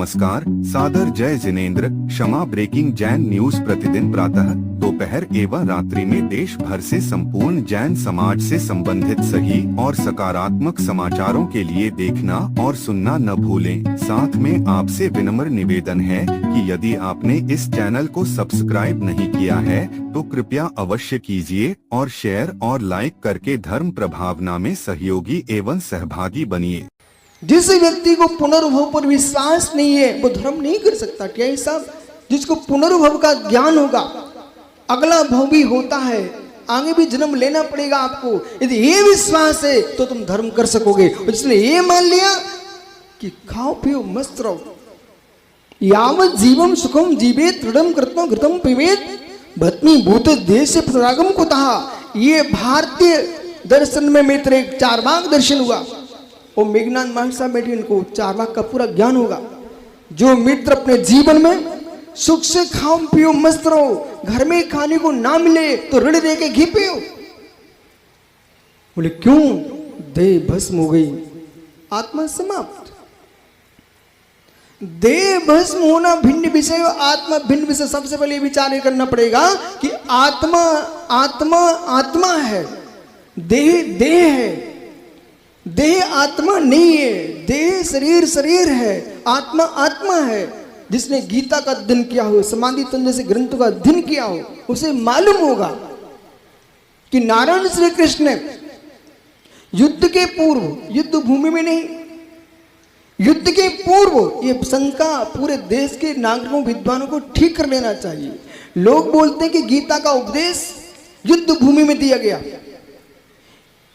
नमस्कार, सादर जय जिनेंद्र। क्षमा ब्रेकिंग जैन न्यूज प्रतिदिन प्रातः, दोपहर एवं रात्रि में देश भर से संपूर्ण जैन समाज से संबंधित सही और सकारात्मक समाचारों के लिए देखना और सुनना न भूलें। साथ में आपसे विनम्र निवेदन है कि यदि आपने इस चैनल को सब्सक्राइब नहीं किया है तो कृपया अवश्य कीजिए और शेयर और लाइक करके धर्म प्रभावना में सहयोगी एवं सहभागी बनिए। जिस व्यक्ति को पुनर्भव पर विश्वास नहीं है वो धर्म नहीं कर सकता। क्या ये साहब, जिसको पुनर्भव का ज्ञान होगा, अगला भव भी होता है, आगे भी जन्म लेना पड़ेगा आपको, यदि ये विश्वास है तो तुम धर्म कर सकोगे। जिसने ये मान लिया कि खाओ पियो मस्त रहो, यावत जीवम सुखम जीवेत दृढ़म कृतम घृतम पिबेत भस्मी भूत देश पुनरागम को कहा। ये भारतीय दर्शन में मित्र एक चारवाक दर्शन हुआ। और मेघनाथ महाराज साहब बैठे, इनको चारवाक का पूरा ज्ञान होगा। जो मित्र अपने जीवन में सुख से खाओ पियो मस्त रहो, घर में खाने को ना मिले तो ऋण दे के घी पियो। बोले क्यों? देह भस्म हो गई, आत्मा समाप्त। देह भस्म होना भिन्न विषय, आत्मा भिन्न विषय। सबसे पहले विचार करना पड़ेगा कि आत्मा आत्मा आत्मा है, देह देह है। देह आत्मा नहीं है, देह शरीर शरीर है, आत्मा आत्मा है। जिसने गीता का अध्ययन किया हो, समाधि तंत्र जैसे ग्रंथों का अध्ययन किया हो, उसे मालूम होगा कि नारायण श्री कृष्ण ने युद्ध के पूर्व, युद्ध भूमि में नहीं, युद्ध के पूर्व ये शंका पूरे देश के नागरिकों विद्वानों को ठीक कर लेना चाहिए। लोग बोलते हैं कि गीता का उपदेश युद्ध भूमि में दिया गया।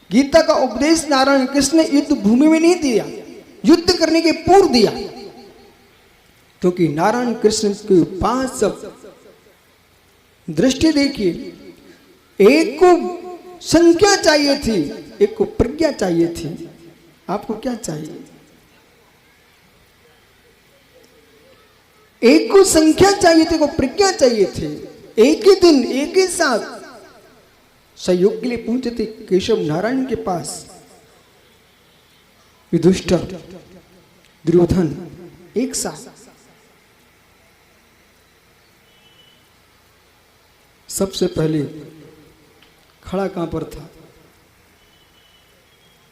गीता का उपदेश नारायण कृष्ण ने युद्ध भूमि में नहीं दिया, युद्ध करने के पूर्व दिया। क्योंकि नारायण कृष्ण के पास सब दृष्टि देखिए, एक को संख्या चाहिए थी, एक को प्रज्ञा चाहिए थी। आपको क्या चाहिए? एक को संख्या चाहिए थी, को प्रज्ञा चाहिए थी। एक ही दिन एक ही साथ सहयोग के लिए पहुंचे थे केशव नारायण के पास। युधिष्ठिर, दुर्योधन एक साथ। सबसे पहले खड़ा कहां पर था?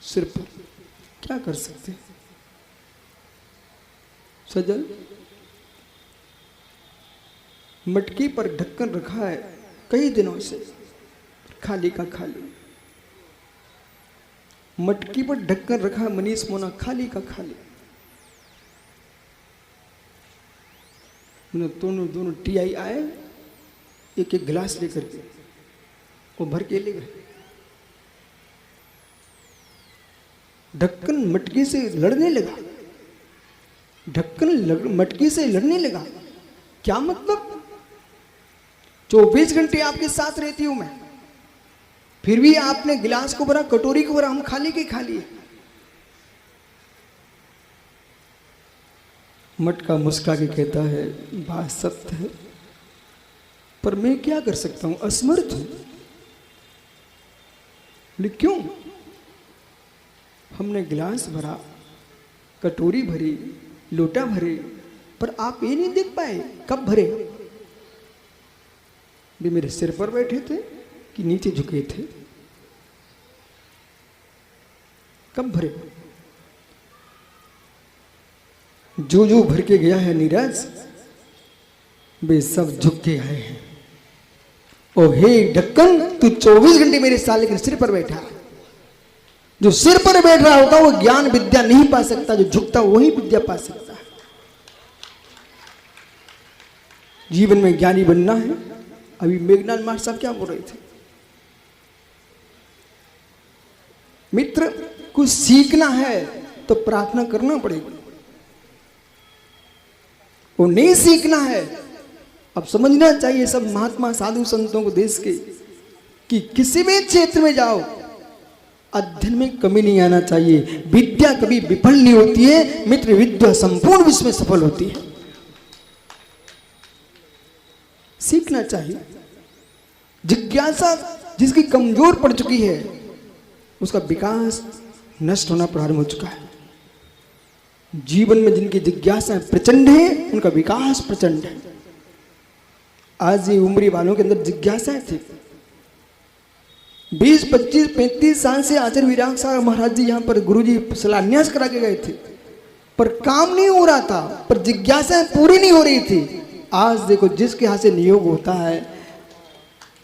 सिर पर। क्या कर सकते? सजल मटकी पर ढक्कन रखा है कई दिनों से, खाली का खाली। मटकी पर ढक्कन रखा है मनीष मोना, खाली का खाली। दोनों टीआई आए, एक एक गिलास लेकर के वो भर के ले गए। ढक्कन मटकी से लड़ने लगा, ढक्कन मटकी से लड़ने लगा। क्या मतलब? 24 घंटे आपके साथ रहती हूं मैं, फिर भी आपने गिलास को भरा, कटोरी को भरा, हम खाली के खाली। मटका मुस्का के कहता है बात सत्य है, पर मैं क्या कर सकता हूं, असमर्थ हूं। लेकिन क्यों? हमने गिलास भरा, कटोरी भरी, लोटा भरे, पर आप ये नहीं देख पाए कब भरे। भी मेरे सिर पर बैठे थे कि नीचे झुके थे? कब भरे? जो जो भर के गया है नीरज, वे सब झुक के आए हैं। ओ हे ढक्कन, तू 24 घंटे मेरे साथ लेकिन सिर पर बैठा। जो सिर पर बैठ रहा होता वो ज्ञान विद्या नहीं पा सकता, जो झुकता वही विद्या पा सकता है। जीवन में ज्ञानी बनना है। अभी मेघनाथ महाराज साहब क्या बोल रहे थे? मित्र, कुछ सीखना है तो प्रार्थना करना पड़ेगी। वो नहीं सीखना है, अब समझना चाहिए सब महात्मा साधु संतों को देश के, कि किसी भी क्षेत्र में जाओ अध्ययन में कमी नहीं आना चाहिए। विद्या कभी विफल नहीं होती है मित्र, विद्या संपूर्ण विश्व में सफल होती है। सीखना चाहिए। जिज्ञासा जिसकी कमजोर पड़ चुकी है उसका विकास नष्ट होना प्रारंभ हो चुका है। जीवन में जिनकी जिज्ञासा प्रचंड है उनका विकास प्रचंड है। आज ये उम्री वालों के अंदर जिज्ञासाएं थी। 20, 25, 35 साल से आचार्य विराग साहब महाराज जी यहाँ पर गुरुजी शिलान्यास करा के गए थे, पर काम नहीं हो रहा था, पर जिज्ञासाएं पूरी नहीं हो रही थी। आज देखो जिसके हाथ से नियोग होता है,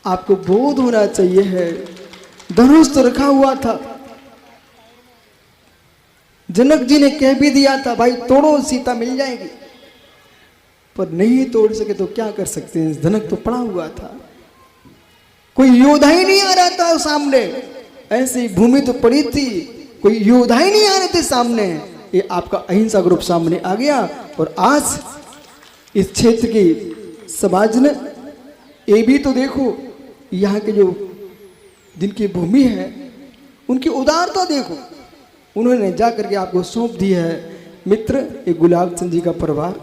आपको बोध होना चाहिए है। धनुष तो रखा हुआ था, जनक जी ने कह भी दिया था भाई तोड़ो सीता मिल जाएगी, पर नहीं तोड़ सके तो क्या कर सकते हैं, धनक तो पड़ा हुआ था, कोई योद्धा ही नहीं आ रहा था सामने, ऐसी भूमि तो पड़ी थी, कोई योद्धा ही नहीं आ रहे थे सामने। ये आपका अहिंसा ग्रुप सामने आ गया और आज इस क्षेत्र की समाज ने ये भी तो देखो, यहाँ के जो जिनकी भूमि है उनकी उदारता देखो, उन्होंने जा करके आपको सौंप दिया है मित्र एक गुलाब चंद जी का परिवार।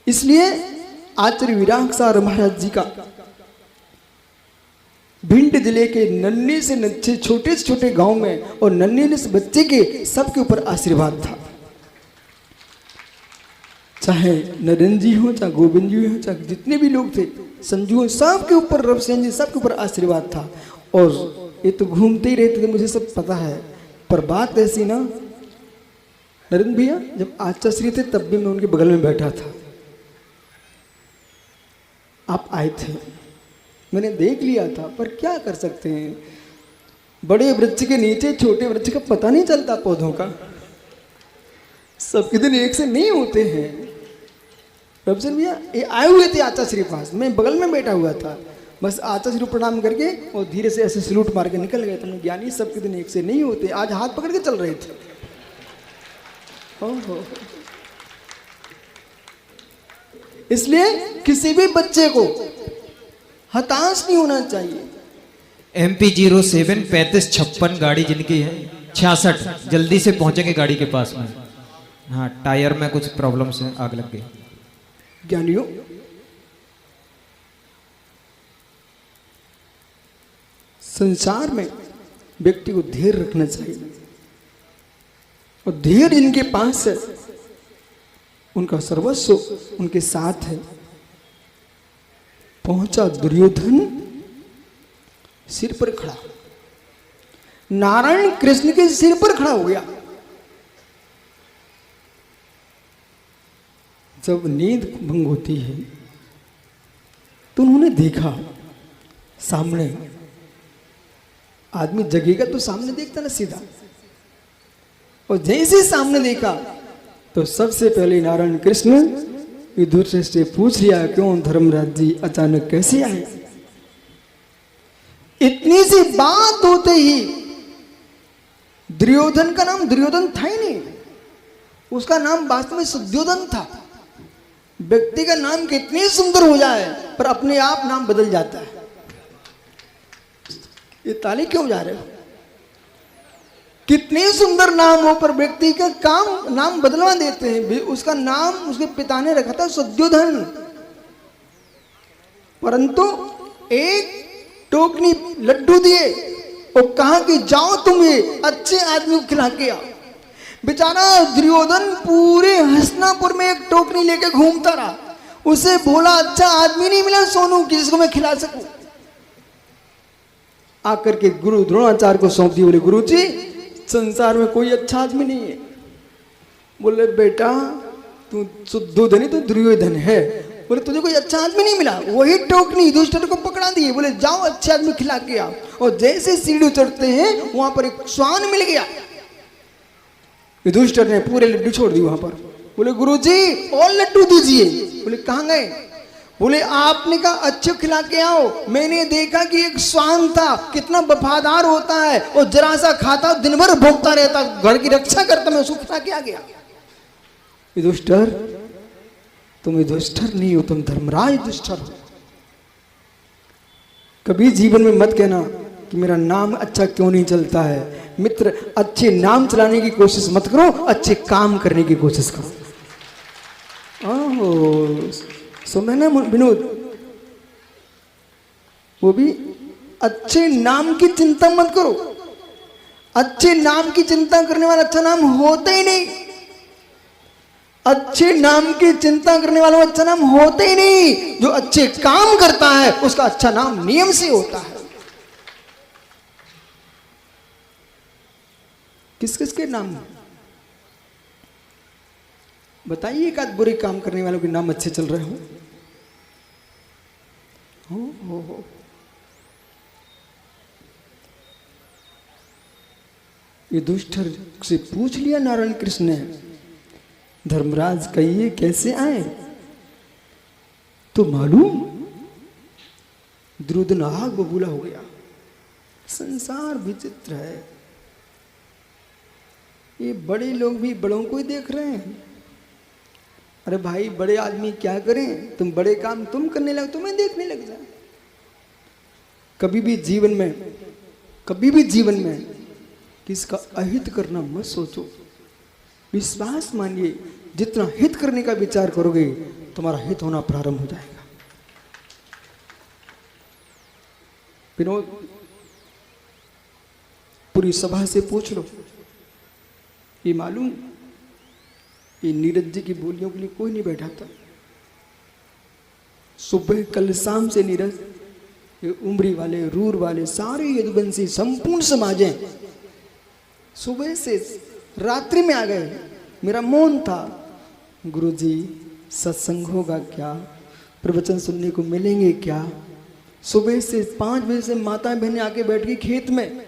इसलिए आचार्य विराग साहब महाराज जी का भिंड जिले के नन्हे से नच्छे छोटे से छोटे गांव में और नन्हे से बच्चे के सबके ऊपर आशीर्वाद था, चाहे नरेंद्र जी हो, चाहे गोविंद जी हो, चाहे जितने भी लोग थे, संजू हो, सबके ऊपर, रवसेन जी सबके ऊपर आशीर्वाद था। और ये तो घूमते ही रहते थे, मुझे सब पता है, पर बात ऐसी ना नरेंद्र भैया जब आचार्य थे तब भी मैं उनके बगल में बैठा था, आप आए थे, मैंने देख लिया था, पर क्या कर सकते हैं, बड़े वृक्ष के नीचे छोटे वृक्ष का पता नहीं चलता पौधों का, सबके दिन एक से नहीं होते हैं। रवसेन भैया ये आए हुए थे आचार्य पास, मैं बगल में बैठा हुआ था, बस आचार्य प्रणाम करके और धीरे से ऐसे सलूट मार के निकल गए। तुमने ज्ञानी सबके दिन एक से नहीं होते, आज हाथ पकड़ के चल रहे थे। ओहो, इसलिए किसी भी बच्चे को हताश नहीं होना चाहिए। MP 07 3556 गाड़ी जिनकी है 66 जल्दी से पहुंचेंगे गाड़ी के पास में। हाँ टायर में कुछ प्रॉब्लम से आग लग गई। ज्ञानियों संसार में व्यक्ति को धैर्य रखना चाहिए और धैर्य जिनके पास है उनका सर्वस्व उनके साथ है। पहुंचा दुर्योधन सिर पर खड़ा, नारायण कृष्ण के सिर पर खड़ा हो गया। जब नींद भंग होती है तो उन्होंने देखा सामने, आदमी जगेगा तो सामने देखता ना सीधा, और जैसे सामने देखा तो सबसे पहले नारायण कृष्ण विदुर से पूछ लिया, क्यों धर्मराज जी अचानक कैसे आए? इतनी सी बात होते ही दुर्योधन का नाम दुर्योधन था ही नहीं, उसका नाम वास्तव में सुद्योधन था। व्यक्ति का नाम कितनी सुंदर हो जाए पर अपने आप नाम बदल जाता है। ये ताली क्यों जा रहे हो? कितने सुंदर नाम हो पर व्यक्ति का काम नाम बदलवा देते हैं। उसका नाम उसके पिता ने रखा था सुद्योधन, परंतु एक टोकनी लड्डू दिए और कहा कि जाओ तुम ये अच्छे आदमी को खिला के आओ। बेचारा दुर्योधन पूरे हस्तिनापुर में एक टोकनी लेके घूमता रहा, उसे बोला अच्छा आदमी नहीं मिला सोनू कि जिसको मैं खिला सकूं। आकर के गुरु द्रोणाचार्य को सौंप दी, बोले गुरु जी संसार में कोई अच्छा आदमी नहीं है। बोले बेटा तू सुद्योधन ही तो दुर्योधन है, बोले तुझे कोई अच्छा आदमी नहीं मिला। वही टोकनी युधिष्ठिर को पकड़ा दिए, बोले जाओ अच्छे आदमी खिला के आओ। और जैसे सीढ़ी चढ़ते हैं वहां पर एक श्वान मिल गया, युधिष्ठिर ने पूरे लड्डू छोड़ दिए वहां पर। बोले गुरुजी और लड्डू दीजिए। बोले कहां गए? बोले आपने कहा अच्छे खिला के आओ, मैंने देखा कि एक श्वान था, कितना वफादार होता है और जरा सा खाता दिन भर भोगता रहता, घर की रक्षा करता, मैं उसको खिला के आ गया। युधिष्ठिर तुम युधिष्ठिर नहीं हो, तुम धर्मराज युधिष्ठिर हो। कभी जीवन में मत कहना कि मेरा नाम अच्छा क्यों नहीं चलता है। मित्र अच्छे नाम चलाने की कोशिश मत करो, अच्छे काम करने की कोशिश करो। सुना ना विनोद, वो भी अच्छे नाम की चिंता मत करो, अच्छे नाम की चिंता करने वाला अच्छा नाम होता ही नहीं। अच्छे नाम की चिंता करने वालों का अच्छा नाम होता ही नहीं। जो अच्छे काम करता है उसका अच्छा नाम नियम से होता है। किस किस के नाम बताइए, एक आध बुरे काम करने वालों के नाम अच्छे चल रहे हो। युधिष्ठिर से पूछ लिया नारायण कृष्ण ने, धर्मराज कहिए कैसे आए? तो मालूम दुर्योधन आग बबूला हो गया। संसार विचित्र है, ये बड़े लोग भी बड़ों को ही देख रहे हैं। अरे भाई बड़े आदमी क्या करें, तुम बड़े काम तुम करने लग, तुम्हें देखने लग जाए। कभी भी जीवन में किसका अहित करना मत सोचो। विश्वास मानिए, जितना हित करने का विचार करोगे तुम्हारा हित होना प्रारंभ हो जाएगा। विनोद, पूरी सभा से पूछ लो, ये मालूम ये नीरज जी की बोलियों के लिए कोई नहीं बैठा था। सुबह कल शाम से नीरज, ये उमरी वाले, रूर वाले, सारे यदुवंशी संपूर्ण समाजें सुबह से रात्रि में आ गए। मेरा मौन था, गुरुजी सत्संग होगा क्या, प्रवचन सुनने को मिलेंगे क्या? सुबह से 5 बजे से माता बहनें आके बैठ गई खेत में,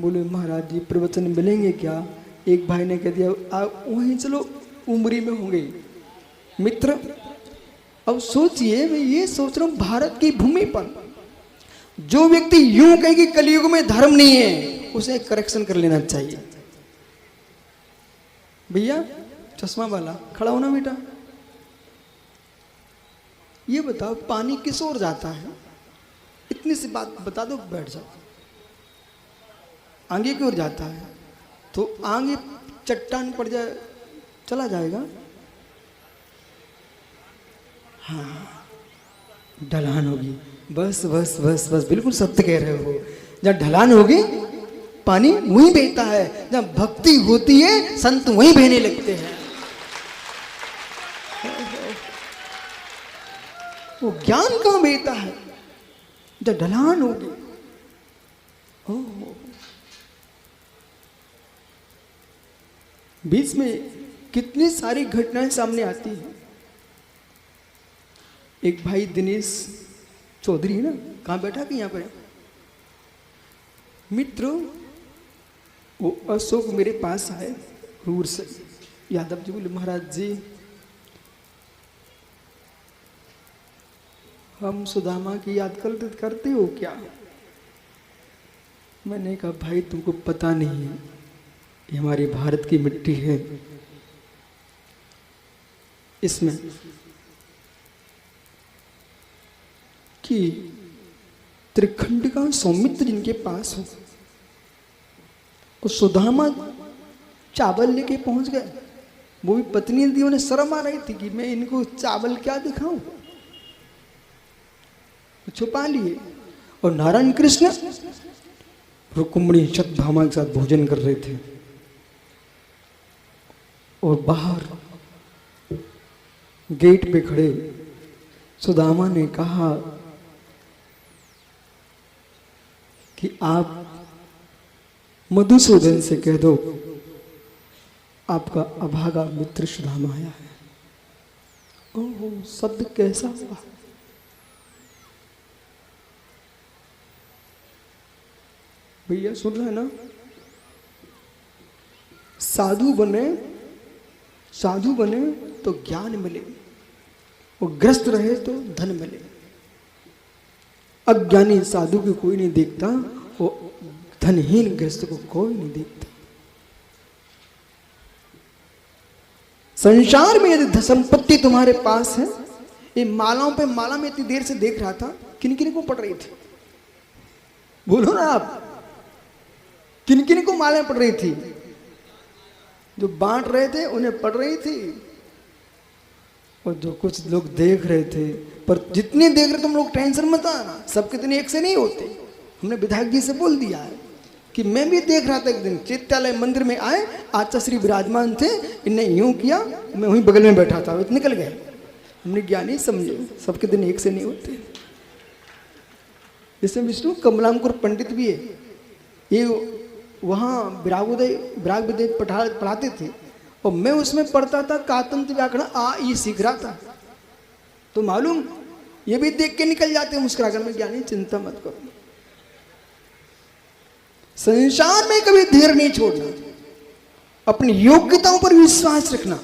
बोले महाराज जी प्रवचन मिलेंगे क्या? एक भाई ने कह दिया वहीं चलो, उमरी में होंगे। मित्र, अब सोचिए, मैं ये सोच रहा हूं भारत की भूमि पर जो व्यक्ति यूं कहे कि कलयुग में धर्म नहीं है, उसे करेक्शन कर लेना चाहिए। भैया चश्मा वाला खड़ा होना बेटा, ये बताओ पानी किस ओर जाता है? इतनी सी बात बता दो, बैठ जाओ। आगे की ओर जाता है तो आगे चट्टान पड़ जाए, चला जाएगा। हाँ, ढलान होगी। बस बस बस बस, बिल्कुल सत्य कह रहे हो। जब ढलान होगी पानी वहीं बहता है। जब भक्ति होती है संत वहीं बहने लगते हैं। वो ज्ञान कहां बहता है? जब ढलान होगी। बीच में कितनी सारी घटनाएं सामने आती हैं। एक भाई दिनेश चौधरी है ना, कहाँ बैठा कि यहाँ पर मित्र, वो अशोक मेरे पास आए रूर से। यादव जी बोले महाराज जी हम सुदामा की याद करते हो क्या? मैंने कहा भाई तुमको पता नहीं है, ये हमारी भारत की मिट्टी है, इसमें कि त्रिखंड का सौमित्र जिनके पास हो, और सुदामा चावल लेके पहुंच गए। वो भी पत्नी थी, उन्हें शर्म आ रही थी कि मैं इनको चावल क्या दिखाऊं, छुपा लिए। और नारायण कृष्ण रुक्मिणी सत्यभामा के साथ भोजन कर रहे थे, और बाहर गेट पे खड़े सुदामा ने कहा कि आप मधुसूदन से कह दो आपका अभागा मित्र सुदामा आया है। ओहो, शब्द कैसा हुआ। भैया सुन रहे हैं ना? साधु बने तो ज्ञान मिले, और ग्रस्त रहे तो धन मिले। अज्ञानी साधु को कोई नहीं देखता, और धनहीन ग्रस्त को कोई नहीं देखता। संसार में यदि संपत्ति तुम्हारे पास है, ये मालाओं पे माला में इतनी देर से देख रहा था, किन किन को पड़ रही थी? बोलो ना आप, किन किन को मालाएं पड़ रही थी? जो बांट रहे थे उन्हें पड़ रही थी, और जो कुछ लोग देख रहे थे। पर जितने देख रहे तुम लोग टेंशन मत आना, सब कितने एक से नहीं होते। हमने विधायक जी से बोल दिया है, कि मैं भी देख रहा था एक दिन चैत्यालय मंदिर में आए, आचार्य श्री विराजमान थे, इनने यूं किया, मैं वहीं बगल में बैठा था, निकल गए। हमने ज्ञानी समझे सबके दिन एक से नहीं होते। जैसे विष्णु कमलांकुर पंडित भी है, ये वहाँ विराग विद्या पढ़ाते थे और मैं उसमें पढ़ता था, कातंत्र व्याकरण आ ई सीख रहा था। तो मालूम ये भी देख के निकल जाते हैं मुस्कुराकर, में ज्ञानी चिंता मत करो। संसार में कभी धैर्य नहीं छोड़ना, अपनी योग्यताओं पर विश्वास रखना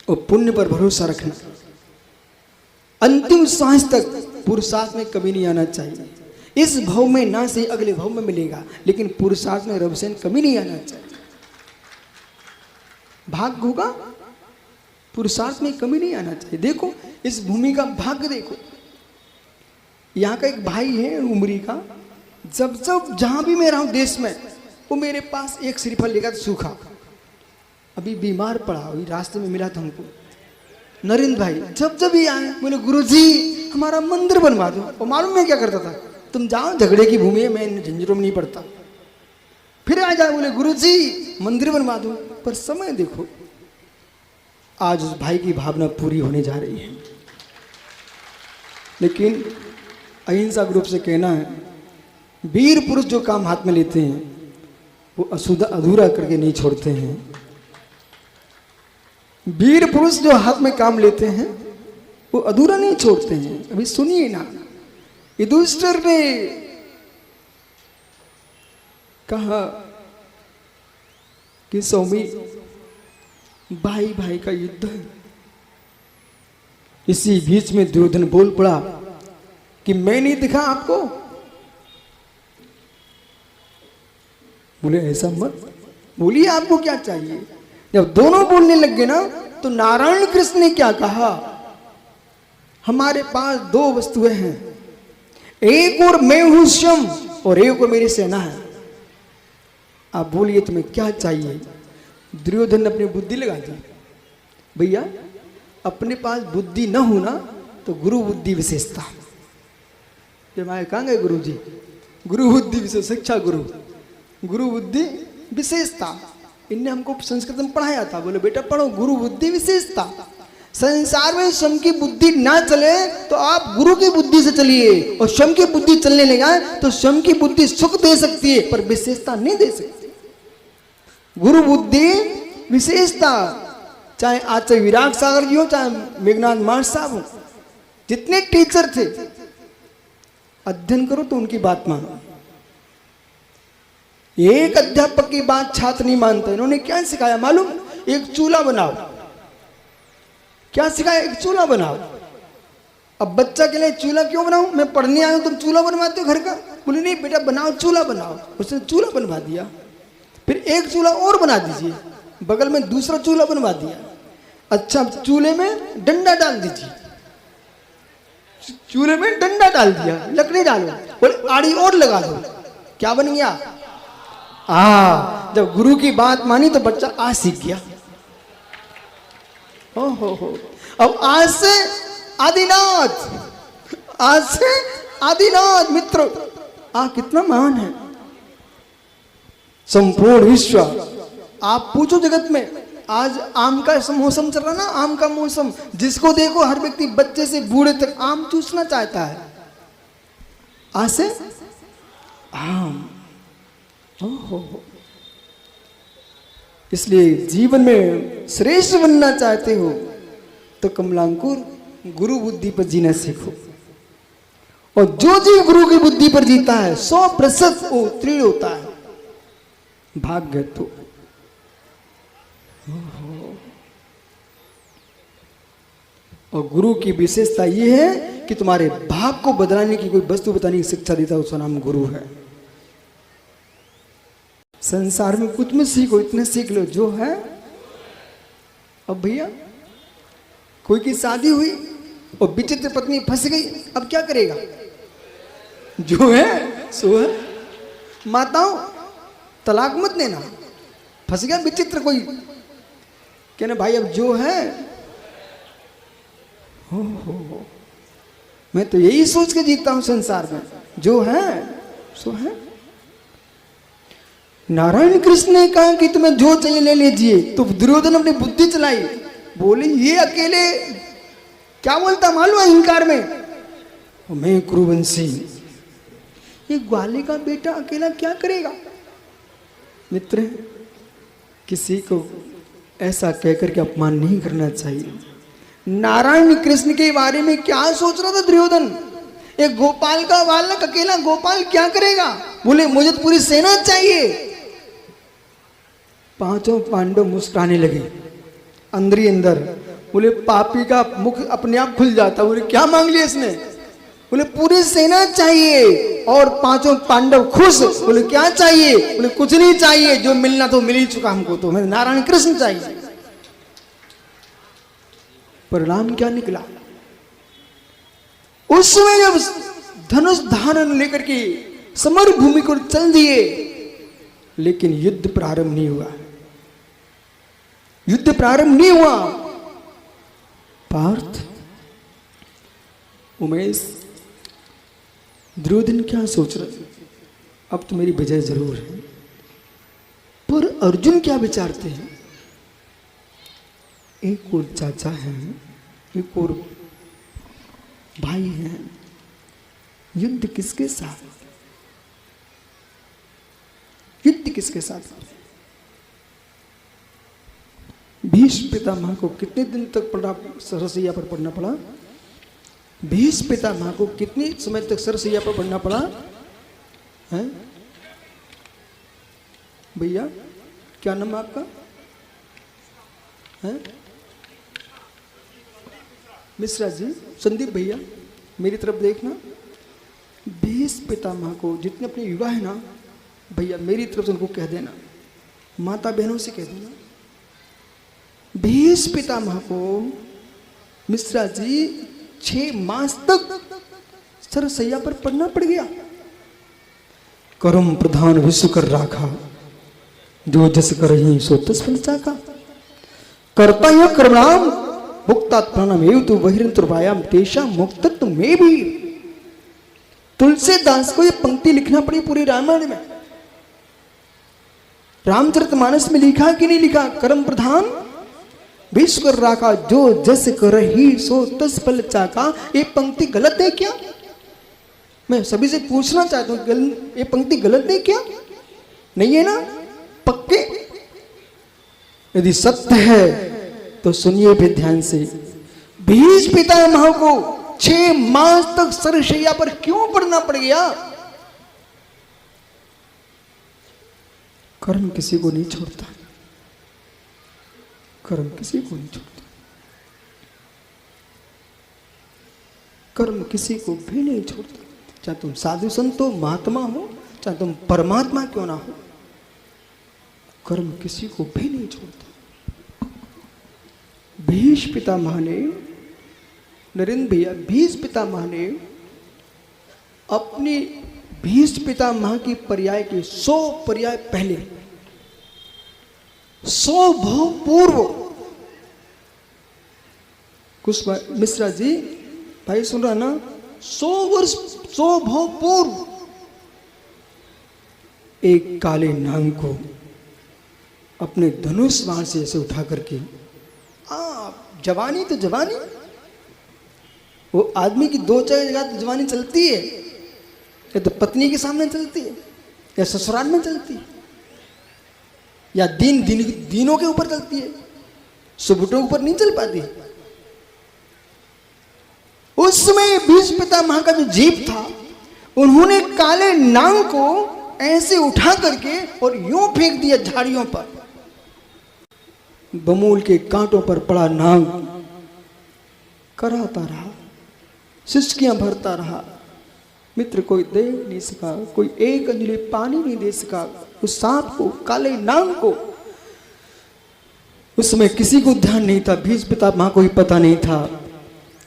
और पुण्य पर भरोसा रखना। अंतिम सांस तक पुरुषार्थ में कभी नहीं आना चाहिए। इस भाव में ना से अगले भाव में मिलेगा, लेकिन पुरुषार्थ में रब से कभी नहीं आना चाहिए। भाग्य होगा, पुरुषार्थ में कमी नहीं आना चाहिए। देखो इस भूमि का भाग्य देखो, यहाँ का एक भाई है उमरी का, जब जब जहां भी मैं रहा हूं देश में, वो मेरे पास एक श्रीफल लेकर सूखा, अभी बीमार पड़ा, वही रास्ते में मिला था हमको नरेंद्र भाई, जब जब ही आए बोले गुरुजी हमारा मंदिर बनवा दो। और मालूम मैं क्या करता था, तुम जाओ झगड़े की भूमि है, मैं इन झंझटों में नहीं पड़ता। फिर आ जाए बोले गुरुजी मंदिर बनवा दो। पर समय देखो, आज उस भाई की भावना पूरी होने जा रही है। लेकिन अहिंसा ग्रुप से कहना है, वीर पुरुष जो काम हाथ में लेते हैं वो अधूरा करके नहीं छोड़ते हैं। वीर पुरुष जो हाथ में काम लेते हैं वो अधूरा नहीं छोड़ते हैं। अभी सुनिए ना, युधिष्ठिर ने कहा कि स्वामी भाई भाई का युद्ध है। इसी बीच में दुर्योधन बोल पड़ा कि मैं नहीं दिखा आपको। बोले ऐसा मत बोलिए, आपको क्या चाहिए। जब दोनों बोलने लग गए ना, तो नारायण कृष्ण ने क्या कहा, हमारे पास दो वस्तुएं हैं, एक और मैं हूं स्वयं और एक और मेरी सेना है। आप बोलिए तुम्हें क्या चाहिए। दुर्योधन ने अपनी बुद्धि लगा दी, भैया अपने पास बुद्धि न होना तो गुरु बुद्धि विशेषता। जब आए कहाँ गए गुरु जी, गुरु बुद्धि विशेष शिक्षा गुरु, गुरु बुद्धि विशेषता। इनने हमको संस्कृत में पढ़ाया था, बोले बेटा पढ़ो, गुरु बुद्धि विशेषता। संसार में स्वयं की बुद्धि ना चले तो आप गुरु की बुद्धि से चलिए, और स्वयं की बुद्धि चलने लगा तो स्वयं की बुद्धि सुख दे सकती है पर विशेषता नहीं दे सकती। गुरु बुद्धि विशेषता, चाहे आचार्य विराट सागर जी हो, चाहे मेघनाथ मार साहब हो, जितने टीचर थे, अध्ययन करो तो उनकी बात मानो। एक अध्यापक की बात छात्र नहीं मानता। इन्होंने क्या सिखाया मालूम, एक चूल्हा बनाओ। क्या सिखाया, एक चूल्हा बनाओ। अब बच्चा के लिए चूल्हा क्यों बनाऊं, मैं पढ़ने आया हूं, तुम चूल्हा बनवाते हो घर का। बोले नहीं बेटा बनाओ, चूल्हा बनाओ। उसने चूल्हा बनवा दिया, फिर एक चूल्हा और बना दीजिए, बगल में दूसरा चूल्हा बनवा दिया। अच्छा चूल्हे में डंडा डाल दीजिए, चूल्हे में डंडा डाल दिया, लकड़ी डालो, बोले आड़ी और लगा दो। क्या बन गया, जब गुरु की बात मानी तो बच्चा आज सीख गया। हो अब आज से आदिनाथ, आज से आदिनाथ मित्र कितना महान है। संपूर्ण विश्व, आप पूछो जगत में, आज आम का मौसम चल रहा ना, आम का मौसम, जिसको देखो हर व्यक्ति बच्चे से बूढ़े तक आम चूसना चाहता है। आज से आम, इसलिए जीवन में श्रेष्ठ बनना चाहते हो तो कमलांकुर गुरु बुद्धि पर जीना सीखो। और जो जीव गुरु की बुद्धि पर जीता है 100% वो उत्तीर्ण होता है। भाग्य तो और गुरु की विशेषता ये है कि तुम्हारे भाव को बदलाने की कोई वस्तु बताने की शिक्षा देता है, उसका नाम गुरु है। संसार में कुछ में सीखो, इतने सीख लो जो है। अब भैया कोई की शादी हुई और विचित्र पत्नी फंस गई, अब क्या करेगा, जो है सो है। माताओं तलाक मत देना, फंस गया विचित्र कोई, कहना भाई अब जो है हो। मैं तो यही सोच के जीता हूं संसार में, जो है सो है। नारायण कृष्ण ने कहा कि तुम्हें जो चाहिए ले लीजिए, तो दुर्योधन अपनी बुद्धि चलाई, बोले ये अकेले क्या बोलता मालूम अहंकार में, मैं कुरुवंशी, ये ग्वाले का बेटा अकेला क्या करेगा। मित्र, किसी को ऐसा कहकर के अपमान नहीं करना चाहिए। नारायण कृष्ण के बारे में क्या सोच रहा था दुर्योधन, एक गोपाल का बालक अकेला गोपाल क्या करेगा। बोले मुझे तो पूरी सेना चाहिए। पांचों पांडव मुस्कुराने लगे अंदर ही अंदर। बोले पापी का मुख अपने आप खुल जाता। बोले क्या मांग लिया इसने। बोले पूरी सेना चाहिए। और पांचों पांडव खुश। बोले क्या चाहिए। बोले कुछ नहीं चाहिए, जो मिलना तो मिल ही चुका हमको, तो हमें नारायण कृष्ण चाहिए। परिणाम क्या निकला, उस समय जब धनुष धारण लेकर के समर भूमि को चल दिए, लेकिन युद्ध प्रारंभ नहीं हुआ। युद्ध प्रारंभ नहीं हुआ। पार्थ, उमेश, दुर्योधन क्या सोच रहे, अब तो मेरी विजय जरूर है। पर अर्जुन क्या विचारते हैं, एक और चाचा हैं, एक और भाई हैं, युद्ध किसके साथ, युद्ध किसके साथ। भीष्म पितामह को कितने दिन तक पढ़ा, सरसैया पर पढ़ना पड़ा। भीष्म पितामह को कितने समय तक सरसैया पर पढ़ना पड़ा है। भैया क्या नाम आपका है। मिश्रा जी, संदीप भैया मेरी तरफ देखना। भीष्म पितामह को जितने अपने युवा है ना भैया, मेरी तरफ से उनको कह देना, माता बहनों से कह देना, भीष्म पितामह को मिश्रा जी 6 मास तक सरसैया पर पढ़ना पड़ गया। करम प्रधान विश्व कर राखा, जो जस करहि सो तस फल चाखा। करता यह कर्मणाम भुक्ता प्राणम एव तो बहिर्ंतुर्वायाम तेषा मुक्तत्व में भी। तुलसीदास को यह पंक्ति लिखना पड़ी पूरी रामायण में। रामचरितमानस में लिखा कि नहीं लिखा, कर्म प्रधान विश्व कर राखा, जो जस करहि सो तस फल चाखा। ये पंक्ति गलत है क्या। मैं सभी से पूछना चाहता हूं, ये पंक्ति गलत है क्या, नहीं है ना, पक्के। यदि सत्य है तो सुनिए फिर ध्यान से। भीष्म पितामह को 6 मास तक सरसैया पर क्यों पढ़ना पड़ गया। कर्म किसी को नहीं छोड़ता, कर्म किसी को नहीं छोड़ता, कर्म किसी को भी नहीं छोड़ता। चाहे तुम साधु संत हो, महात्मा हो, चाहे तुम परमात्मा क्यों ना हो, कर्म किसी को भी नहीं छोड़ता। भीष्म पितामह ने, नरेंद्र भैया, भीष्म पितामह ने अपनी भीष्म पितामह की पर्याय के 100 पर्याय पहले, 100 भाव पूर्व, कुछ मिश्रा जी भाई सुन रहा ना, 100 वर्ष 100 भाव पूर्व एक काले नांग को अपने धनुष बाण से ऐसे उठा करके, जवानी तो जवानी, वो आदमी की 2-4 जगह तो जवानी चलती है, या तो पत्नी के सामने चलती है, या ससुराल में चलती है, या दीनों के ऊपर चलती है, सुबुटों के ऊपर नहीं चल पाती। उस समय भीष्म पितामह का जो जीव था, उन्होंने काले नांग को ऐसे उठा करके और यूं फेंक दिया झाड़ियों पर। बमूल के कांटों पर पड़ा नांग कराता रहा, सिसकियां भरता रहा। मित्र कोई दे नहीं सका, कोई एक अंजलि पानी नहीं दे सका उस सांप को, काले नांग को। उस समय किसी को ध्यान नहीं था, भीष्म पितामह को ही पता नहीं था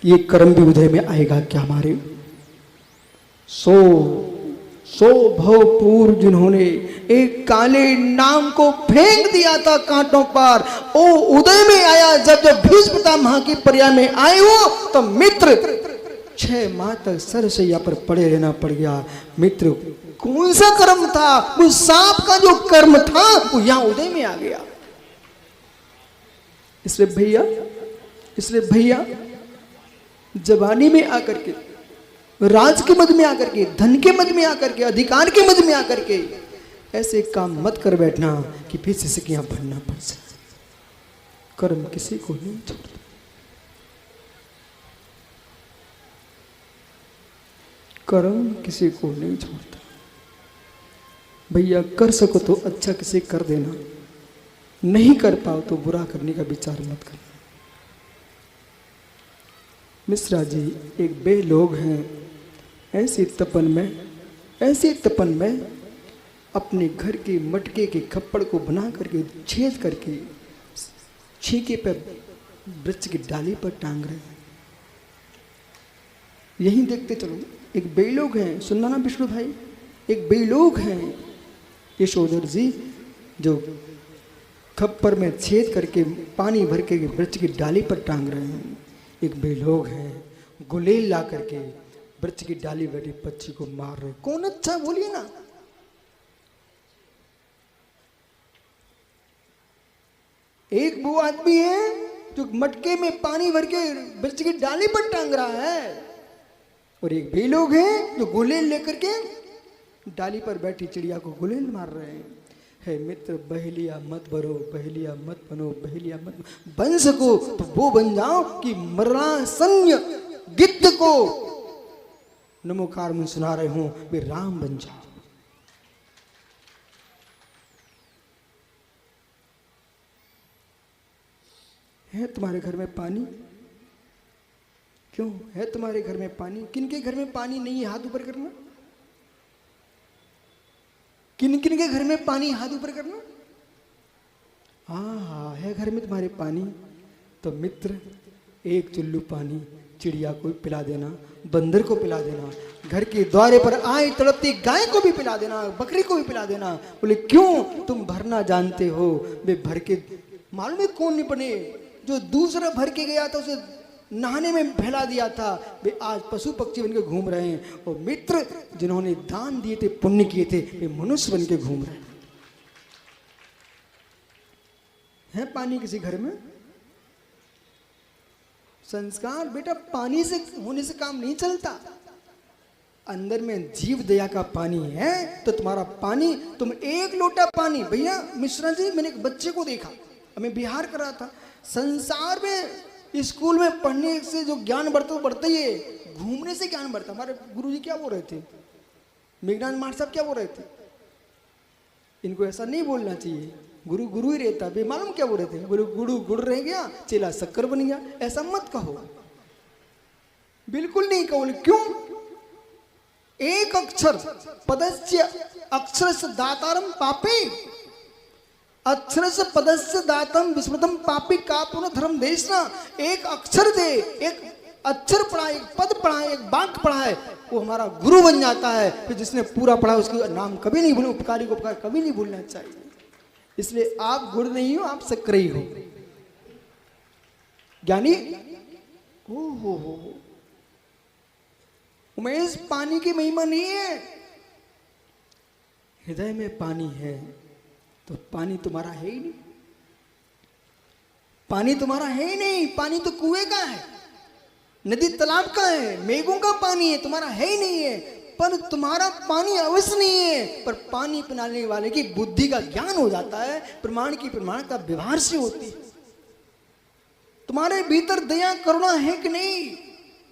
ये कर्म भी उदय में आएगा क्या हमारे। 100 भव पूर्व जिन्होंने एक काले नांग को फेंक दिया था कांटों पर, ओ उदय में आया जब जब भीष्म पितामह की पर्याय में आए हो, तो मित्र 6 माह तक सरसैया पर पड़े रहना पड़ गया। मित्र, कौन सा कर्म था? वो सांप का जो कर्म था वो यहां उदय में आ गया। इसलिए भैया जवानी में आकर के, राज के मद में आकर के, धन के मद में आकर के, अधिकार के मद में आकर के ऐसे काम मत कर बैठना कि फिर सिसकियां भरना पड़ जाए। कर्म किसी को नहीं छोड़ता। कर्म किसी को नहीं छोड़ता। भैया कर सको तो अच्छा किसी कर देना, नहीं कर पाओ तो बुरा करने का विचार मत करना। मिश्रा जी एक बे लोग हैं, ऐसी तपन में अपने घर के मटके के खप्पड़ को बना करके छेद करके छीके पे वृक्ष की डाली पर टांग रहे हैं। यही देखते चलो, एक बे लोग हैं, सुनना ना विष्णु भाई, एक बे लोग हैं यशोधर जी जो खप्पर में छेद करके पानी भर के वृक्ष की डाली पर टांग रहे हैं। एक बे लोग हैं गुलेल ला करके वृक्ष की डाली बैठी पक्षी को मार रहे। कौन अच्छा बोलिए ना? एक वो आदमी है जो मटके में पानी भर के वृक्ष की डाली पर टांग रहा है, और एक बे लोग हैं जो गुलेल लेकर के डाली पर बैठी चिड़िया को गुलेल मार रहे हैं। है मित्र, बहेलिया मत बनो, बहेलिया मत बनो, बहेलिया मत बन सको तो वो बन जाओ कि मरणासन्न गिद्ध को नमोकार में सुना रहे हूं, वे राम बन जाओ। है तुम्हारे घर में पानी? क्यों है तुम्हारे घर में पानी? किनके घर में पानी नहीं है हाथ ऊपर करना? किन किन के घर में पानी हाथ ऊपर करना? हाँ है घर में तुम्हारे पानी, तो मित्र एक चुल्लू पानी चिड़िया को पिला देना, बंदर को पिला देना, घर के द्वारे पर आए तड़पती गाय को भी पिला देना, बकरी को भी पिला देना। बोले क्यों? तुम भरना जानते हो। वे भर के मालूम है कौन नहीं बने? जो दूसरा भर के गया था उसे नहाने में फैला दिया था, वे आज पशु पक्षी बनकर घूम रहे हैं। और मित्र जिन्होंने दान दिए थे, पुण्य किए थे, वे मनुष्य बनकर घूम रहे हैं। है पानी किसी घर में? संस्कार बेटा पानी से होने से काम नहीं चलता। अंदर में जीव दया का पानी है तो तुम्हारा पानी, तुम एक लोटा पानी। भैया मिश्रा जी, मैंने एक बच्चे को देखा, हमें बिहार कर रहा था। संसार में स्कूल में पढ़ने से जो ज्ञान बढ़ता बढ़ता ही है, घूमने से ज्ञान बढ़ता। हमारे गुरुजी क्या बोल रहे थे, मेघनाथ मार साहब क्या बोल रहे थे, इनको ऐसा नहीं बोलना चाहिए, गुरु गुरु ही रहता। बे मालूम क्या बोल रहे थे, बोले गुरु गुड़ रह गया, चेला शक्कर बन गया। ऐसा मत कहो, बिल्कुल नहीं कहो। क्यों? एक अक्षर पदस्य अक्षरस्य दातारम पापी, अक्षरस्य पदस्य दातम विस्मृतम पापी का पुनः धर्म देशना। एक अक्षर दे, एक अक्षर पढ़ा, एक पद पढ़ा, एक वाक्य पढ़ा है, वो हमारा गुरु बन जाता है। फिर जिसने पूरा पढ़ा उसका नाम कभी नहीं भूले, उपकारी को उपकार कभी नहीं भूलना चाहिए। इसलिए आप गुड़ नहीं हो, आप सक्रिय हो, ज्ञानी। हो उमेश, पानी की महिमा नहीं है, हृदय में पानी है तो पानी तुम्हारा है ही नहीं। पानी तुम्हारा है ही नहीं, पानी तो कुएं का है, नदी तालाब का है, मेघों का पानी है, तुम्हारा है ही नहीं है। पर तुम्हारा पानी अवश्य नहीं है, पर पानी पिलाने वाले की बुद्धि का ज्ञान हो जाता है, प्रमाण की प्रमाणता व्यवहार से होती है। तुम्हारे भीतर दया करुणा है कि नहीं?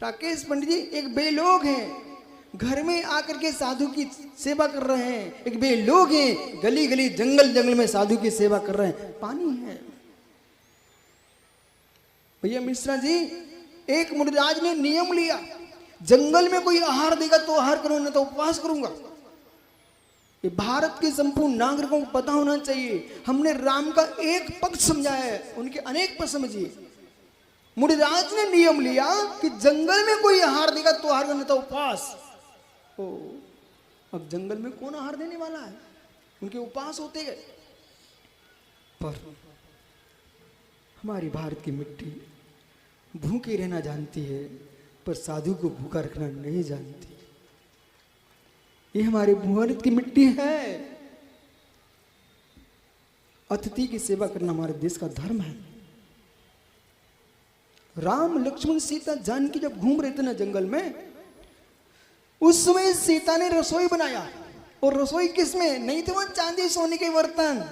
राकेश पंडित जी एक बे लोग हैं, घर में आकर के साधु की सेवा कर रहे हैं। एक बे लोग हैं, गली गली जंगल जंगल में साधु की सेवा कर रहे हैं, पानी है। भैया मिश्रा जी, एक मुनिराज ने नियम लिया, जंगल में कोई आहार देगा तो आहार करूंगा, तो उपवास करूंगा। ये भारत के संपूर्ण नागरिकों को पता होना चाहिए। हमने राम का एक पक्ष समझाया है, उनके अनेक पक्ष समझिए। मुनिराज ने नियम लिया कि जंगल में कोई आहार देगा तो आहार करना, तो उपवास। ओ, अब जंगल में कौन आहार देने वाला है? उनके उपवास होते गए। पर हमारी भारत की मिट्टी भूखे रहना जानती है, पर साधु को भूखा रखना नहीं जानती। ये हमारे भारत की मिट्टी है। अतिथि की सेवा करना हमारे देश का धर्म है। राम लक्ष्मण सीता जानकी जब घूम रहे थे ना जंगल में, उस समय सीता ने रसोई बनाया। और रसोई किसमें नहीं थे वहां चांदी सोने के बर्तन,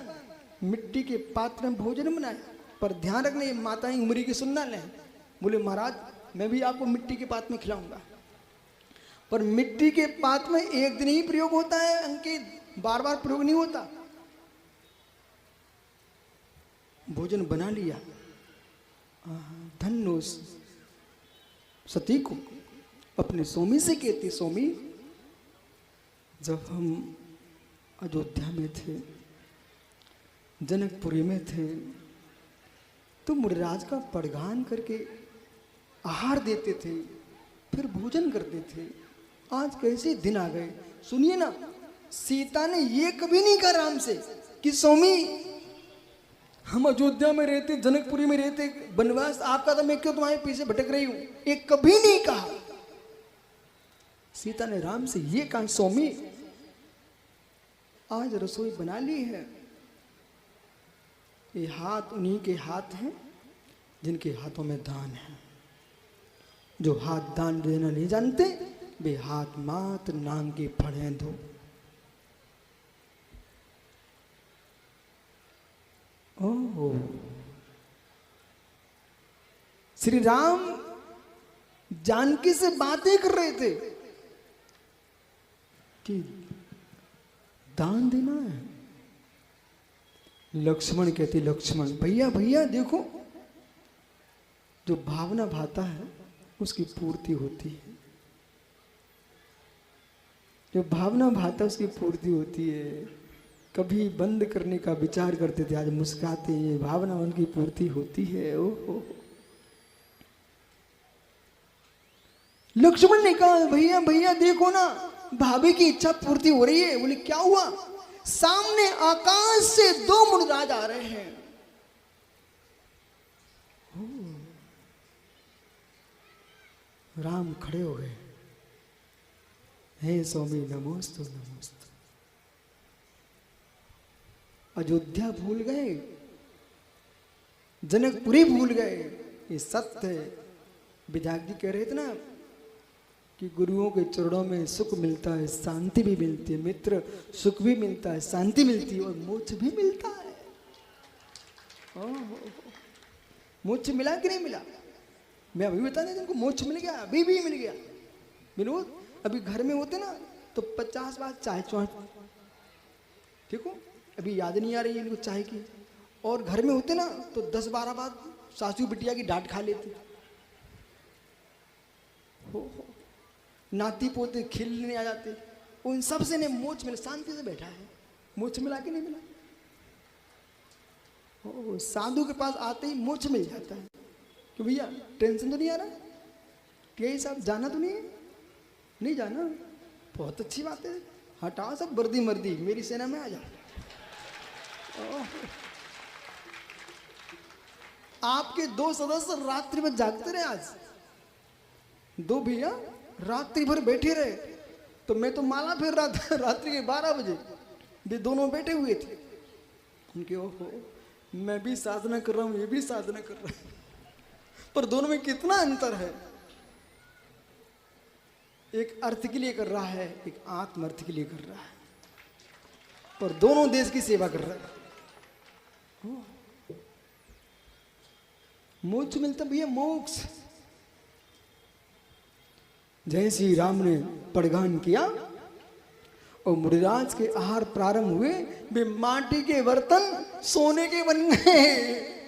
मिट्टी के पात्र में भोजन बनाया। पर ध्यान रखना ये माताएं उम्री की सुनना लें। बोले महाराज मैं भी आपको मिट्टी के पात्र में खिलाऊंगा, पर मिट्टी के पात्र में एक दिन ही प्रयोग होता है अंकित, बार बार प्रयोग नहीं होता। भोजन बना लिया, धन्य उस सती को। अपने स्वामी से कहती, स्वामी जब हम अयोध्या में थे, जनकपुरी में थे, तो मुनिराज का पड़गान करके आहार देते थे, फिर भोजन करते थे। आज कैसे दिन आ गए। सुनिए ना, सीता ने ये कभी नहीं कहा राम से कि स्वामी हम अयोध्या में रहते, जनकपुरी में रहते, वनवास आपका था, मैं क्यों तुम्हारे पीछे भटक रही हूं, ये कभी नहीं कहा। सीता ने राम से ये कहा, स्वामी आज रसोई बना ली है, ये हाथ उन्हीं के हाथ हैं जिनके हाथों में दान है। जो हाथ दान देना नहीं जानते वे हाथ मात्र नांग के फड़े दो। ओह, श्री राम जानकी से बातें कर रहे थे कि दान देना है। लक्ष्मण कहते, लक्ष्मण भैया भैया देखो, जो भावना भाता है उसकी पूर्ति होती है। जो भावना भाता उसकी पूर्ति होती है। कभी बंद करने का विचार करते थे, आज मुस्कुराते हैं, भावना उनकी पूर्ति होती है। ओहो, लक्ष्मण ने कहा भैया भैया देखो ना, भाभी की इच्छा पूर्ति हो रही है। बोले क्या हुआ? सामने आकाश से 2 मुनिराज आ रहे हैं। राम खड़े हो गए, हे स्वामी नमोस्तु नमोस्तु। अयोध्या भूल गए, जनकपुरी भूल गए। ये सत्य है। विधायक जी कह रहे थे ना कि गुरुओं के चरणों में सुख मिलता है, शांति भी मिलती है। मित्र, सुख भी मिलता है, शांति मिलती है और मोक्ष भी मिलता है। मोक्ष मिला कि नहीं मिला? मैं अभी बता दें तुमको, मोक्ष मिल गया, अभी भी मिल गया। विनोद, अभी घर में होते ना तो 50 बार चाय चुआ, ठीक हो, अभी याद नहीं आ रही है इनको चाय की। और घर में होते ना तो 10-12 बार सासू बिटिया की डांट खा लेते। हो नाती पोते खिलने आ जाते। उन सब से ने मोक्ष मिला, शांति से बैठा है। मोक्ष मिला कि नहीं मिला? ओ, साधु के पास आते ही मोक्ष मिल जाता है कि भैया टेंशन तो नहीं आ रहा, यही साहब जाना तो नहीं है, नहीं जाना, बहुत अच्छी बात है, हटाओ सब वर्दी मर्दी, मेरी सेना में आ जाओ। आपके 2 सदस्य रात्रि भर जागते रहे। आज 2 भैया रात्रि भर बैठे रहे, तो मैं तो माला फेर रहा था रात्रि के 12 बजे, वे दोनों बैठे हुए थे। उनके ओहो, मैं भी साधना कर रहा हूं, ये भी साधना कर रहा है, पर दोनों में कितना अंतर है। एक अर्थ के लिए कर रहा है, एक आत्म अर्थ के लिए कर रहा है, पर दोनों देश की सेवा कर रहा है। मोक्ष मिलता भैया, मोक्ष। जय श्री राम ने पड़गान किया और मुनिराज के आहार प्रारंभ हुए। वे माटी के बर्तन सोने के बन गए,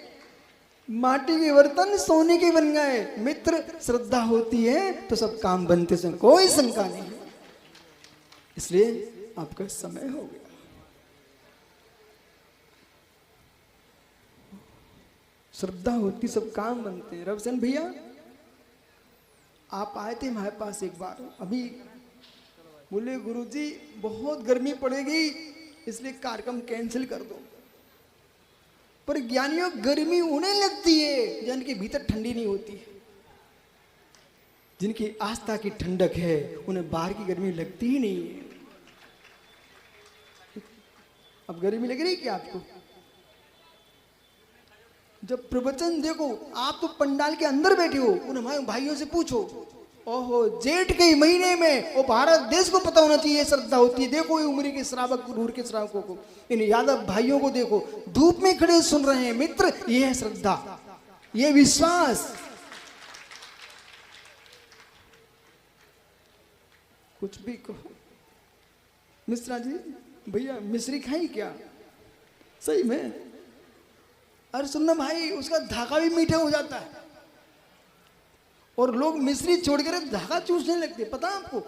माटी के बर्तन सोने के बन गए। मित्र, श्रद्धा होती है तो सब काम बनते हैं, कोई शंका नहीं है। इसलिए आपका समय हो गया। श्रद्धा होती सब काम बनते हैं। रविशन भैया आप आए थे हमारे पास एक बार, अभी बोले गुरुजी बहुत गर्मी पड़ेगी इसलिए कार्यक्रम कैंसिल कर दो। पर ज्ञानियों, गर्मी उन्हें लगती है जिनके भीतर ठंडी नहीं होती है। जिनकी आस्था की ठंडक है, उन्हें बाहर की गर्मी लगती ही नहीं है। अब गर्मी लग रही क्या आपको? जब प्रवचन देखो, आप तो पंडाल के अंदर बैठे हो, उन हमारे भाइयों से पूछो, ओहो जेठ के महीने में वो भारत देश को पता होना चाहिए श्रद्धा होती है। देखो ये उम्र के श्रावक, दूर के श्रावकों को, इन यादव भाइयों को देखो, धूप में खड़े सुन रहे हैं। मित्र, ये है श्रद्धा, ये विश्वास। कुछ भी कहो। मिश्रा जी, भैया मिश्री खाई क्या? सही में? अरे सुनना भाई, उसका धागा भी मीठा हो जाता है और लोग मिश्री छोड़कर धागा चूसने लगते, पता है आपको?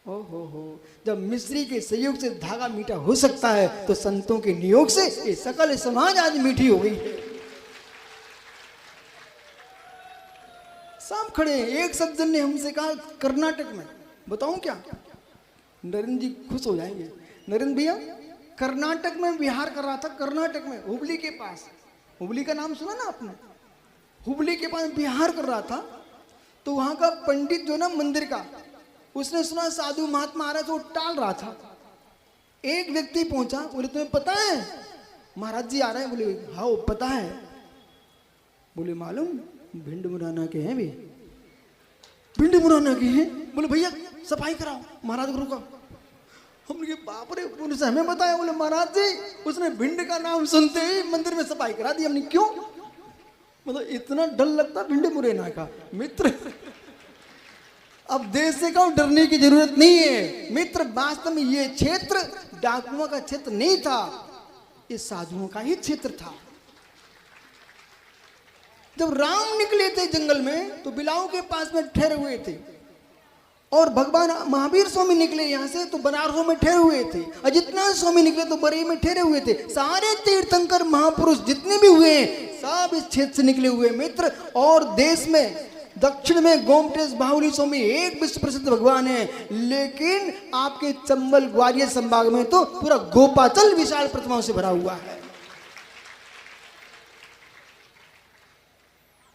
हो, जब मिश्री के सहयोग से धागा मीठा हो सकता है तो संतों के नियोग से ये सकल समाज आज मीठी हो गई है। सब खड़े हैं। एक सज्जन ने हमसे कहा कर्नाटक में, बताऊं क्या? नरेंद्र जी खुश हो जाएंगे। नरेंद्र भैया, कर्नाटक में विहार कर रहा था, कर्नाटक में हुबली के पास, हुबली का नाम सुना ना आपने? हुबली के पास विहार कर रहा था, तो वहां का पंडित जो ना मंदिर का, उसने सुना साधु महात्मा आ रहा, तो टाल रहा था। एक व्यक्ति पहुंचा, बोले तुम्हें पता है महाराज जी आ रहे हैं? बोले हाँ पता है। बोले मालूम भिंड मुरैना के हैं? वे भिंड मुरैना के हैं? बोले भैया सफाई कराओ, महाराज गुरु का। हमने बाप रे, उनसे हमें बताया। बोले महाराज जी उसने भिंड का नाम सुनते ही मंदिर में सफाई करा दी। हमने क्यों? मतलब इतना डर लगता भिंड मुरैना का। मित्र, अब देश से कहो डरने की जरूरत नहीं है। मित्र, वास्तव में ये क्षेत्र डाकुओं का क्षेत्र नहीं था, ये साधुओं का ही क्षेत्र था। जब राम निकले थे जंगल में तो बिलाव के पास में ठहरे हुए थे, और भगवान महावीर स्वामी निकले यहां से तो बनारस में ठहरे हुए थे, अजितनाथ स्वामी निकले तो बरई में ठहरे हुए थे। सारे तीर्थंकर महापुरुष जितने भी हुए हैं सब इस क्षेत्र से निकले हुए मित्र। और देश में दक्षिण में गोमटेश बाहुली स्वामी एक विश्व प्रसिद्ध भगवान है, लेकिन आपके चंबल ग्वालियर संभाग में तो पूरा गोपाचल विशाल प्रतिमाओं से भरा हुआ है।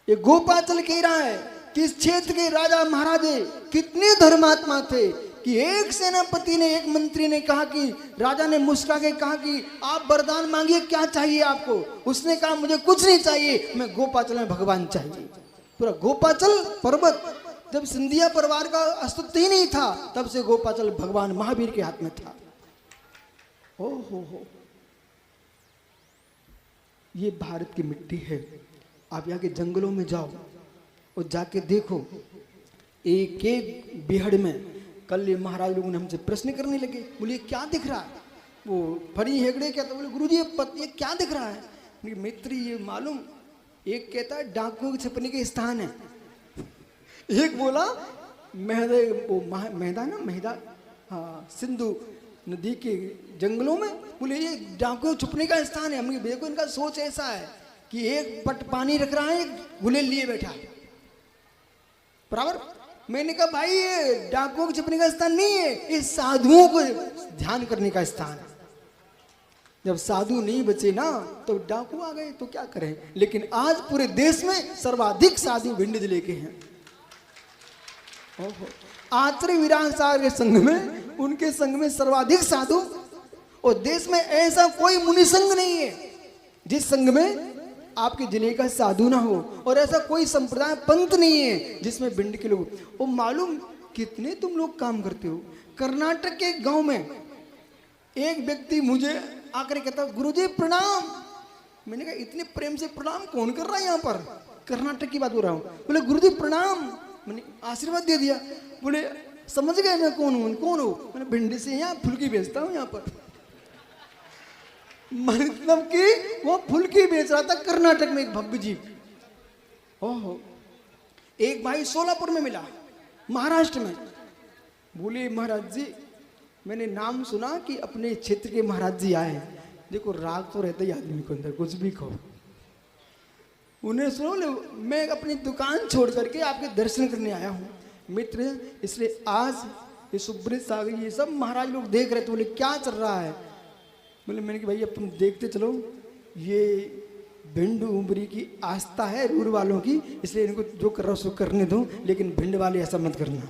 ये गोपाचल कह रहा है कि इस क्षेत्र के राजा महाराजे कितने धर्मात्मा थे कि एक सेनापति ने, एक मंत्री ने कहा कि राजा ने मुस्कुरा के कहा कि आप वरदान मांगिए, क्या चाहिए आपको? उसने कहा मुझे कुछ नहीं चाहिए, मैं गोपाचल में भगवान चाहिए। पूरा गोपाचल पर्वत, जब सिंधिया परिवार का अस्तित्व ही नहीं था तब से गोपाचल भगवान महावीर के हाथ में था। ओ हो, ये भारत की मिट्टी है। आप यहाँ के जंगलों में जाओ और जाके देखो, एक एक बिहड़ में कल ये महाराज लोगों ने हमसे प्रश्न करने लगे, बोले क्या दिख रहा है? वो फरी हेगड़े क्या? तो बोले गुरुजी ये क्या दिख रहा है? मित्र ये मालूम, एक कहता है डाकुओं के छिपने के स्थान है, एक बोला मेहदा हाँ सिंधु नदी के जंगलों में, बोले ये डाकुओं छुपने का स्थान है। हमने देखो इनका सोच ऐसा है कि एक पट पानी रख रहा है, एक गुलेल लिए बैठा है बराबर। मैंने कहा भाई ये डाकुओं के छिपने का स्थान नहीं है, ये साधुओं को ध्यान करने का स्थान है। जब साधु नहीं बचे ना तो डाकू आ गए, तो क्या करें। लेकिन आज पूरे देश में सर्वाधिक साधु भिंड जिले के हैं। आचार्य विराग सागर के संघ में, उनके संघ में सर्वाधिक साधु, और देश में ऐसा कोई मुनि संघ नहीं है जिस संघ में आपके जिले का साधु ना हो, और ऐसा कोई संप्रदाय पंथ नहीं है जिसमें भिंड के लोग। वो मालूम कितने तुम लोग काम करते हो। कर्नाटक के गांव में एक व्यक्ति मुझे आकर कहता गुरुजी प्रणाम। मैंने कहा इतने प्रेम से प्रणाम कौन कर रहा है यहाँ पर? कर्नाटक की बात हो रहा हूँ। बोले गुरुजी प्रणाम। मैंने आशीर्वाद दे दिया। बोले समझ गए मैं कौन हूँ? कौन हो? मैंने भिंडी से यहाँ फुल्की बेचता हूँ यहाँ पर। मतलब कि वो फुल्की बेच रहा था कर्नाटक में एक भव्य जी। ओहो, एक भाई सोलापुर में मिला, महाराष्ट्र में। बोले महाराज जी मैंने नाम सुना कि अपने क्षेत्र के महाराज जी आए हैं। देखो राग तो रहता ही आदमी को अंदर, कुछ भी कहो। उन्हें सुनो, मैं अपनी दुकान छोड़ करके आपके दर्शन करने आया हूँ मित्र, इसलिए आज ये सुब्रत सागर ये सब महाराज लोग देख रहे थे। बोले क्या चल रहा है? बोले मैंने कि भाई अब तुम देखते चलो, ये भिंड उमरी की आस्था है रूर वालों की, इसलिए इनको जो कर रहा हो सो करने दो, लेकिन भिंड वाले ऐसा मत करना।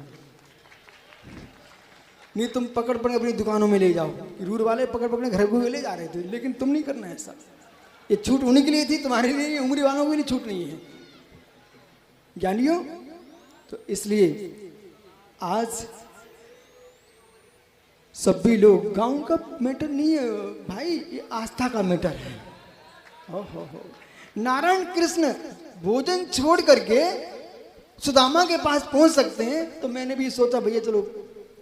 नहीं तुम पकड़ पकड़ अपनी दुकानों में ले जाओ, रूर वाले पकड़ पकड़ घर को ले जा रहे थे, लेकिन तुम नहीं करना ऐसा। ये छूट उन्हीं के लिए थी, तुम्हारे लिए नहीं, उमरी वालों के लिए छूट नहीं है, ज्ञानियों। तो इसलिए आज सभी लोग, गांव का मैटर नहीं है भाई, ये आस्था का मैटर है। हो नारायण कृष्ण भोजन छोड़ करके सुदामा के पास पहुंच सकते हैं, तो मैंने भी सोचा भैया चलो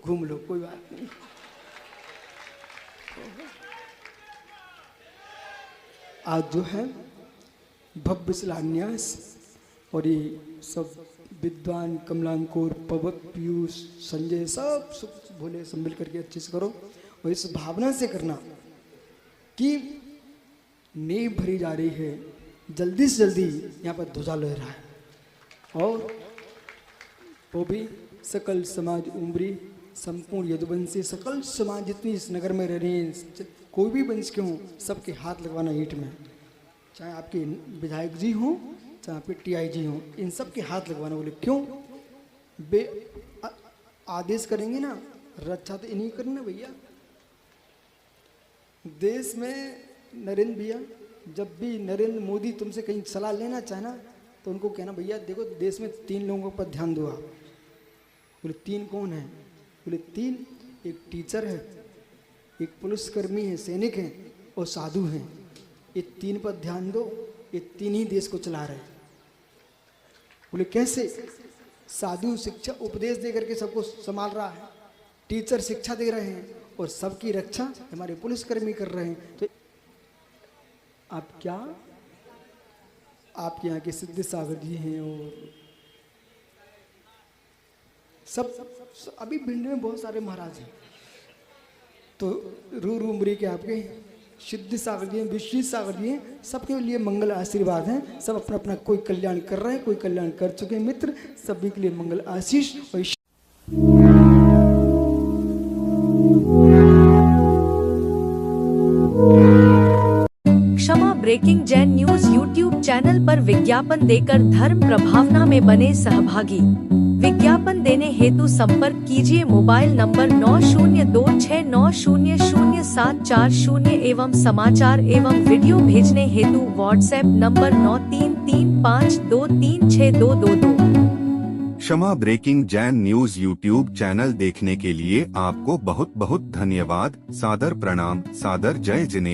घूम लो, कोई बात नहीं। आज जो है भव्य शिलान्यास, और ये सब विद्वान कमलांकुर, पवक, पीयूष, संजय सब बोले सब मिल करके अच्छे से करो, और इस भावना से करना कि नींव भरी जा रही है, जल्दी से जल्दी यहाँ पर ध्वजा लहरा रहा है, और वो भी सकल समाज उमरी संपूर्ण यदुवंशी, सकल समाज जितनी इस नगर में रह रही हैं, कोई भी वंश के हों, सबके हाथ लगवाना ईंट में, चाहे आपके विधायक जी हों, चाहे आपके TIG हों, इन सब के हाथ लगवाना। बोले क्यों? आदेश करेंगे ना, रक्षा तो इन्हीं करना भैया। देश में नरेंद्र भैया, जब भी नरेंद्र मोदी तुमसे कहीं सलाह लेना चाहे ना, तो उनको कहना भैया देखो देश में 3 लोगों पर ध्यान दो आप। बोले 3 कौन है? बोले 3, एक टीचर है, एक पुलिसकर्मी है, सैनिक है, और साधु हैं। ये 3 पर ध्यान दो, ये 3 ही देश को चला रहे हैं। बोले कैसे? साधु शिक्षा उपदेश दे करके सबको संभाल रहा है, टीचर शिक्षा दे रहे हैं, और सबकी रक्षा हमारे पुलिसकर्मी कर रहे हैं। तो आप क्या, आपके यहाँ के सिद्ध सागर जी हैं, और सब अभी भिंड में बहुत सारे महाराज हैं, तो रू उमरी के आपके सिद्ध सागर जी हैं, विश्व सागर जी हैं, सबके लिए मंगल आशीर्वाद हैं। सब अपना अपना कोई कल्याण कर रहे हैं, कोई कल्याण कर चुके हैं मित्र, सभी के लिए मंगल आशीष। और Kshama breaking Jain news YouTube channel पर विज्ञापन देकर धर्म प्रभावना में बने सहभागी। विज्ञापन देने हेतु संपर्क कीजिए मोबाइल नंबर 9026900740 एवं समाचार एवं वीडियो भेजने हेतु WhatsApp number 9335236222। Kshama breaking Jain news YouTube channel देखने के लिए आपको बहुत बहुत धन्यवाद। सादर प्रणाम, सादर जय जिनेंद्र।